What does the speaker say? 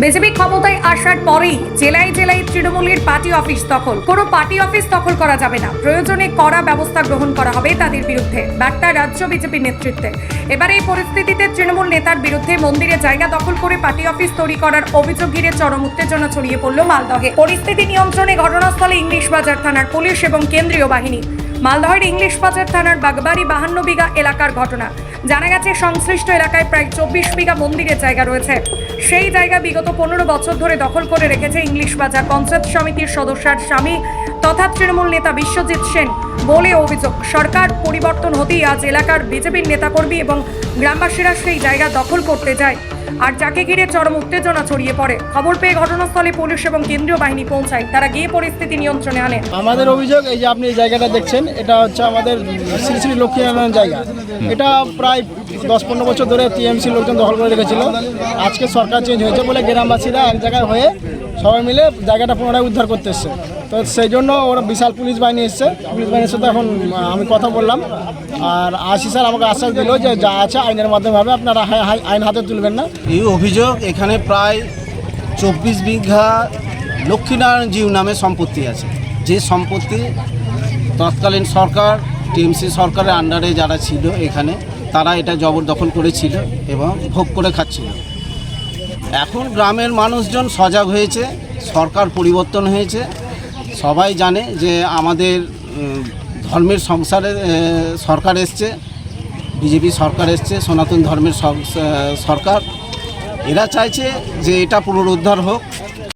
BJP ক্ষমতায় আসার পরেই জেলায় জেলায় তৃণমূলের পার্টি অফিস দখল। কোনো পার্টি অফিস দখল করা যাবে না, প্রয়োজনে কড়া ব্যবস্থা গ্রহণ করা হবে তাদের বিরুদ্ধে, বার্তা রাজ্য বিজেপির নেতৃত্বে। এবার এই পরিস্থিতিতে তৃণমূল নেতার বিরুদ্ধে মন্দিরে জায়গা দখল করে পার্টি অফিস তৈরি করার অভিযোগ ঘিরে চরম উত্তেজনা ছড়িয়ে পড়ল মালদহে। পরিস্থিতি নিয়ন্ত্রণে ঘটনাস্থলে ইংলিশ বাজার থানার পুলিশ এবং কেন্দ্রীয় বাহিনী। মালদহের ইংলিশ বাজার থানার বাগবাড়ি 52 বিঘা এলাকার ঘটনা। জানা গেছে সংশ্লিষ্ট এলাকায় প্রায় 24 বিঘা মন্দিরের জায়গা রয়েছে। সেই জায়গা বিগত 15 বছর ধরে দখল করে রেখেছে ইংলিশ বাজার পঞ্চায়েত সমিতির সদস্যের স্বামী তথা তৃণমূল নেতা বিশ্বজিৎ সেন বলে অভিযোগ। সরকার পরিবর্তন হতেই আজ এলাকার বিজেপির নেতাকর্মী এবং গ্রামবাসীরা সেই জায়গা দখল করতে যায়, আর যাকে ঘিরে চরম উত্তেজনা ছড়িয়ে পড়ে। খবর পেয়ে ঘটনাস্থলে পুলিশ এবং কেন্দ্রীয় বাহিনী পৌঁছায়। তারা গিয়ে পরিস্থিতি নিয়ন্ত্রণে আনে। আমাদের অভিযোগ এই যে আপনি এই জায়গাটা দেখছেন, এটা হচ্ছে আমাদের শ্রী শ্রী লক্ষ্মীনারায়ণ জায়গা। এটা প্রায় 10-15 বছর ধরে টিএমসি লোকজন দখল করে রেখেছিল। আজকে সরকার চেঞ্জ হয়েছে বলে গ্রামবাসীরা এক জায়গায় হয়ে সবাই মিলে জায়গাটা পুনরায় উদ্ধার করতে এসছে। তো সেই জন্য ওরা বিশাল পুলিশ বাহিনী এসছে। পুলিশ বাহিনীর সাথে এখন আমি কথা বললাম, আর আশিস স্যার আমাকে আশ্বাস দিল যে যা আছে আইনের মাধ্যমে হবে, আপনারা আইন হাতে তুলবেন না। এই অভিযোগ এখানে প্রায় 24 বিঘা লক্ষ্মীনারায়ণ জিউ নামে সম্পত্তি আছে, যে সম্পত্তি তৎকালীন সরকার টিএমসি সরকারের আন্ডারে যারা ছিল এখানে তারা এটা জবরদখল করেছিল এবং ভোগ করে খাচ্ছিল। এখন গ্রামের মানুষজন সজাগ হয়েছে, সরকার পরিবর্তন হয়েছে। সবাই জানে যে আমাদের ধর্মের সংসারে সরকার এসছে, বিজেপি সরকার এসছে, সনাতন ধর্মের সরকার। এরা চাইছে যে এটা পুনরুদ্ধার হোক,